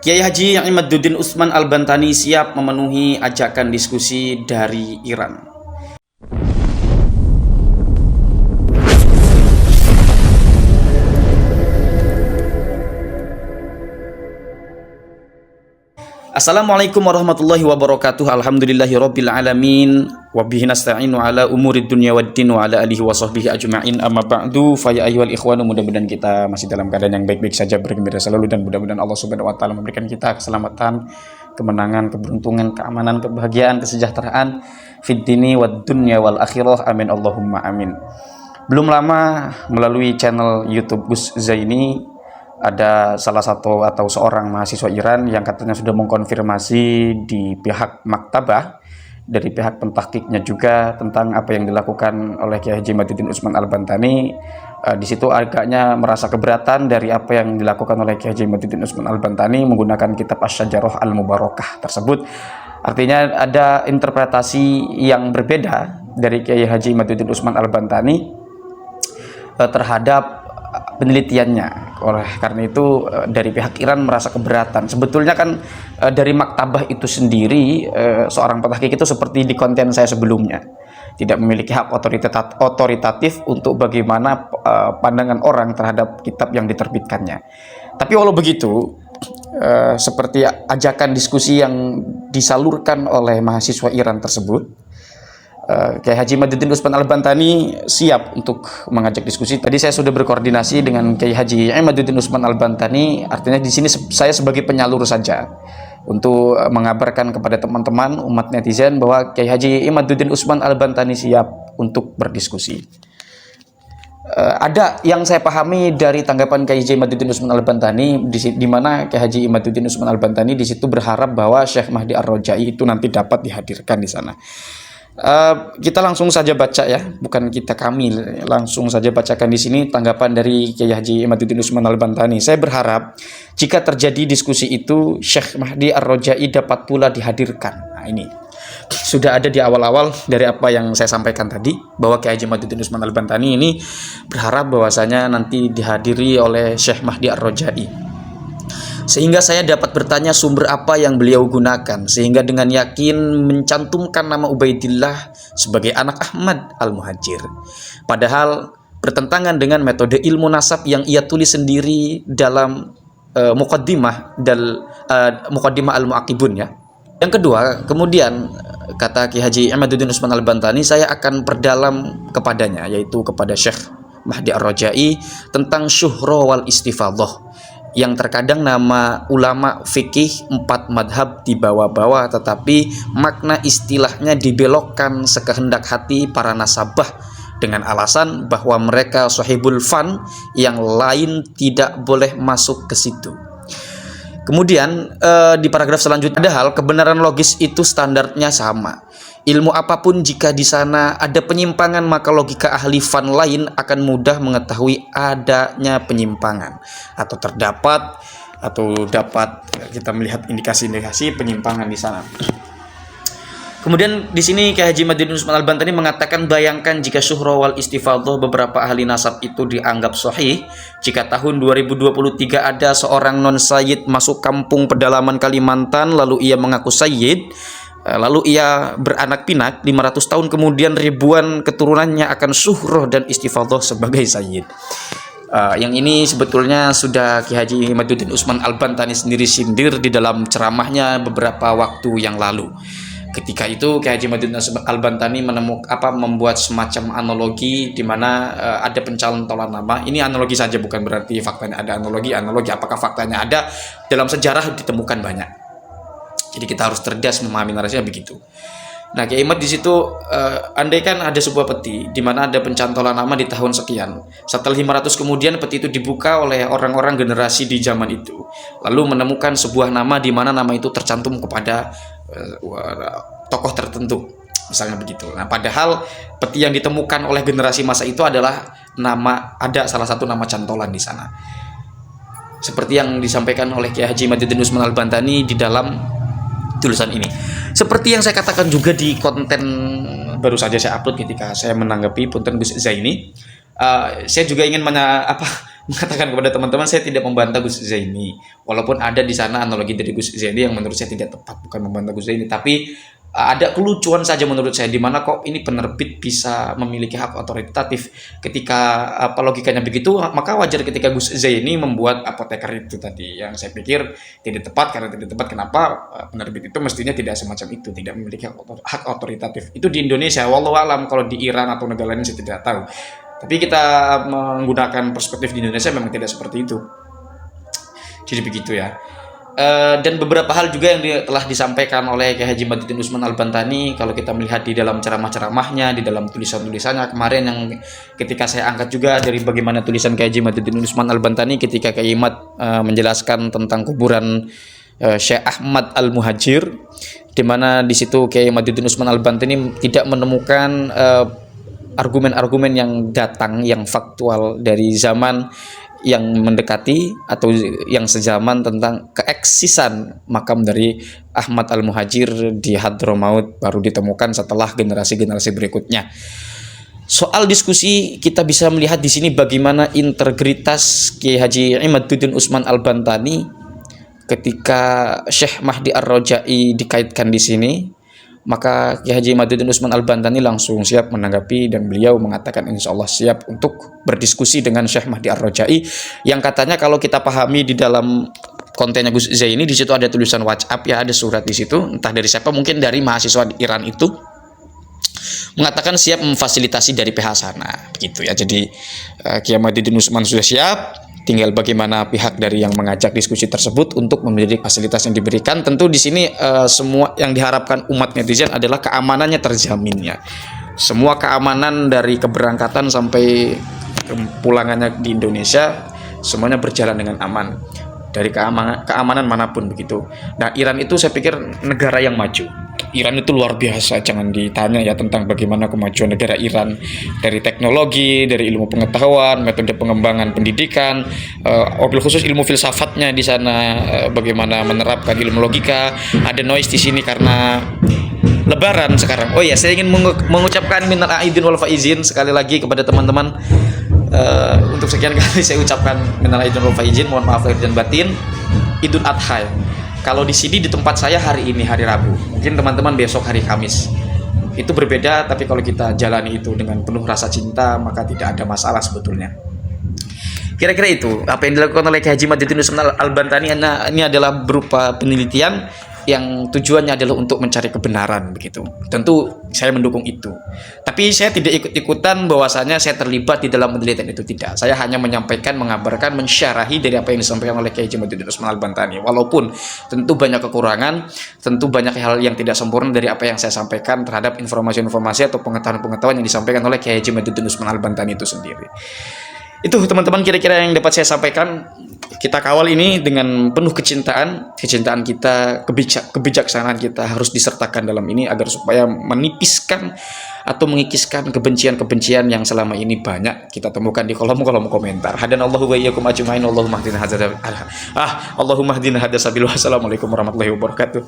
Kiai Haji Imaduddin Utsman Al-Bantani siap memenuhi ajakan diskusi dari Iran. Assalamualaikum warahmatullahi wabarakatuh. Alhamdulillahirabbil alamin wa bihi nasta'inu ala umurid dunya waddin wa ala alihi wa sahbihi ajma'in. Amma ba'du, fa ya ayyuhal ikhwanu, mudah-mudahan kita masih dalam keadaan yang baik-baik saja, bergembira selalu, dan mudah-mudahan Allah Subhanahu wa taala memberikan kita keselamatan, kemenangan, keberuntungan, keamanan, kebahagiaan, kesejahteraan fid dini wad dunya wal akhirah. Amin Allahumma amin. Belum lama melalui channel YouTube Gus Zaini ada salah satu atau seorang mahasiswa Iran yang katanya sudah mengkonfirmasi di pihak maktabah, dari pihak pentahkiknya juga, tentang apa yang dilakukan oleh Kiai Haji Imaduddin Utsman Al-Bantani. Di situ agaknya merasa keberatan dari apa yang dilakukan oleh Kiai Haji Imaduddin Utsman Al-Bantani menggunakan kitab Asy-Syajarah Al-Mubarakah tersebut. Artinya ada interpretasi yang berbeda dari Kiai Haji Imaduddin Utsman Al-Bantani terhadap penelitiannya. Oleh karena itu dari pihak Iran merasa keberatan. Sebetulnya kan dari maktabah itu sendiri, seorang pentahkik itu seperti di konten saya sebelumnya, tidak memiliki hak otoritatif untuk bagaimana pandangan orang terhadap kitab yang diterbitkannya. Tapi walau begitu, seperti ajakan diskusi yang disalurkan oleh mahasiswa Iran tersebut, Kiai Haji Imaduddin Utsman Al-Bantani siap untuk mengajak diskusi. Tadi saya sudah berkoordinasi dengan Kiai Haji Imaduddin Utsman Al-Bantani. Artinya di sini saya sebagai penyalur saja untuk mengabarkan kepada teman-teman umat netizen bahwa Kiai Haji Imaduddin Utsman Al-Bantani siap untuk berdiskusi. Ada yang saya pahami dari tanggapan Kiai Haji Imaduddin Utsman Al-Bantani, di mana Kiai Haji Imaduddin Utsman Al-Bantani di situ berharap bahwa Syekh Mahdi Ar-Raja'i itu nanti dapat dihadirkan di sana. Kita langsung saja baca ya, bukan kami langsung saja bacakan di sini tanggapan dari Kiai Haji Imaduddin Utsman Al-Bantani. Saya berharap jika terjadi diskusi itu, Syekh Mahdi Ar-Raja'i dapat pula dihadirkan. Nah, ini sudah ada di awal-awal dari apa yang saya sampaikan tadi, bahwa Kiai Haji Imaduddin Utsman Al-Bantani ini berharap bahwasanya nanti dihadiri oleh Syekh Mahdi Ar-Raja'i, sehingga saya dapat bertanya sumber apa yang beliau gunakan, sehingga dengan yakin mencantumkan nama Ubaidillah sebagai anak Ahmad Al-Muhajir, padahal bertentangan dengan metode ilmu nasab yang ia tulis sendiri dalam Muqaddimah Al-Mu'aqibun ya. Yang kedua, kemudian kata Kiai Haji Imaduddin Utsman Al-Bantani, saya akan perdalam kepadanya, yaitu kepada Syekh Mahdi Ar-Raja'i, tentang syuhra wal istifadhah, yang terkadang nama ulama fikih 4 madhab dibawa-bawa, tetapi makna istilahnya dibelokkan sekehendak hati para nasabah dengan alasan bahwa mereka sahibul fan, yang lain tidak boleh masuk ke situ. Kemudian di paragraf selanjutnya, padahal kebenaran logis itu standarnya sama. Ilmu apapun jika di sana ada penyimpangan, maka logika ahli fan lain akan mudah mengetahui adanya penyimpangan atau dapat kita melihat indikasi-indikasi penyimpangan di sana. Kemudian di sini Kiai Haji Imaduddin Utsman Al-Bantani mengatakan, bayangkan jika syuhra wal istifadhah beberapa ahli nasab itu dianggap sahih, jika tahun 2023 ada seorang non sayyid masuk kampung pedalaman Kalimantan, lalu ia mengaku sayyid, lalu ia beranak pinak, 500 tahun kemudian ribuan keturunannya akan syuhroh dan istifadhah sebagai sayyid. Yang ini sebetulnya sudah Kiai Haji Imaduddin Utsman Al-Bantani sendiri sindir di dalam ceramahnya beberapa waktu yang lalu. Ketika itu Kiai Haji Imaduddin Utsman Al-Bantani membuat semacam analogi di mana ada pencalonan nama. Ini analogi saja, bukan berarti faktanya ada. Analogi apakah faktanya ada, dalam sejarah ditemukan banyak. Jadi kita harus cerdas memahami narasinya begitu. Nah, Kiai Imad di situ andaikan ada sebuah peti di mana ada pencantolan nama di tahun sekian. Setelah 500 kemudian peti itu dibuka oleh orang-orang generasi di zaman itu, lalu menemukan sebuah nama di mana nama itu tercantum kepada tokoh tertentu, misalnya begitu. Nah, padahal peti yang ditemukan oleh generasi masa itu adalah ada salah satu nama cantolan di sana. Seperti yang disampaikan oleh Kiai Haji Imaduddin Utsman Al-Bantani di dalam tulisan ini. Seperti yang saya katakan juga di konten baru saja saya upload ketika saya menanggapi punten Gus Zaini, saya juga ingin mengatakan kepada teman-teman, saya tidak membantah Gus Zaini, walaupun ada di sana analogi dari Gus Zaini yang menurut saya tidak tepat, bukan membantah Gus Zaini, tapi ada kelucuan saja menurut saya, di mana kok ini penerbit bisa memiliki hak otoritatif. Ketika logikanya begitu, maka wajar ketika Gus Zaini membuat apoteker itu tadi, yang saya pikir tidak tepat. Karena tidak tepat, kenapa penerbit itu mestinya tidak semacam itu, tidak memiliki hak otoritatif. Itu di Indonesia, wallahu alam. Kalau di Iran atau negara lain saya tidak tahu, tapi kita menggunakan perspektif di Indonesia memang tidak seperti itu. Jadi begitu ya. Dan beberapa hal juga yang telah disampaikan oleh Kiai Haji Madudin Usman Al-Bantani, kalau kita melihat di dalam ceramah-ceramahnya, di dalam tulisan-tulisannya kemarin, yang ketika saya angkat juga dari bagaimana tulisan Kiai Haji Madudin Usman Al-Bantani ketika Kiai Mat menjelaskan tentang kuburan Syekh Ahmad Al-Muhajir, di mana di situ Kiai Madudin Usman Al-Bantani tidak menemukan argumen-argumen yang datang, yang faktual dari zaman yang mendekati atau yang sezaman tentang keeksisan makam dari Ahmad Al-Muhajir di Hadramaut baru ditemukan setelah generasi-generasi berikutnya. Soal diskusi, kita bisa melihat di sini bagaimana integritas Kiai Haji Imaduddin Usman Al-Bantani ketika Syekh Mahdi Ar-Rajai dikaitkan di sini. Maka Kiai Haji Imaduddin Usman Al-Bantani langsung siap menanggapi, dan beliau mengatakan insya Allah siap untuk berdiskusi dengan Syekh Mahdi Ar-Rajai, yang katanya kalau kita pahami di dalam kontennya Gus Zaini, di situ ada tulisan WhatsApp ya, ada surat di situ, entah dari siapa, mungkin dari mahasiswa di Iran itu, mengatakan siap memfasilitasi dari PH sana, begitu ya. Jadi Kiai Imaduddin Usman sudah siap. Tinggal bagaimana pihak dari yang mengajak diskusi tersebut untuk memiliki fasilitas yang diberikan. Tentu di sini semua yang diharapkan umat netizen adalah keamanannya terjaminnya. Semua keamanan dari keberangkatan sampai kepulangannya di Indonesia semuanya berjalan dengan aman, dari keamanan manapun begitu. Nah, Iran itu saya pikir negara yang maju. Iran itu luar biasa, jangan ditanya ya tentang bagaimana kemajuan negara Iran dari teknologi, dari ilmu pengetahuan, metode pengembangan pendidikan, wabil khusus ilmu filsafatnya di sana, bagaimana menerapkan ilmu logika. Ada noise di sini karena Lebaran sekarang. Oh ya, saya ingin mengucapkan minal aidin wal faizin sekali lagi kepada teman-teman. Untuk sekian kali saya ucapkan minal aidin wal faizin, mohon maaf lahir dan batin. Idul Adha. Kalau di sini di tempat saya hari ini hari Rabu, mungkin teman-teman besok hari Kamis. Itu berbeda, tapi kalau kita jalani itu dengan penuh rasa cinta, maka tidak ada masalah sebetulnya. Kira-kira itu apa yang dilakukan oleh Kiai Haji Madudin Usman Al-Bantani. Ini adalah berupa penelitian yang tujuannya adalah untuk mencari kebenaran begitu. Tentu saya mendukung itu. Tapi saya tidak ikut-ikutan bahwasanya saya terlibat di dalam penelitian itu, tidak. Saya hanya menyampaikan, mengabarkan, mensyarahi dari apa yang disampaikan oleh Kiai Haji Madudin Usman Al-Bantani. Walaupun tentu banyak kekurangan, tentu banyak hal yang tidak sempurna dari apa yang saya sampaikan terhadap informasi-informasi atau pengetahuan-pengetahuan yang disampaikan oleh Kiai Haji Madudin Usman Al-Bantani itu sendiri. Itu teman-teman kira-kira yang dapat saya sampaikan. Kita kawal ini dengan penuh kecintaan kita, kebijaksanaan kita harus disertakan dalam ini agar supaya menipiskan atau mengikiskan kebencian-kebencian yang selama ini banyak kita temukan di kolom-kolom komentar. Hadanallahu wa iyyakum ajmain. Allahumma hdina hadza Allahumma hdina hadza sabil. Wassalamualaikum warahmatullahi wabarakatuh.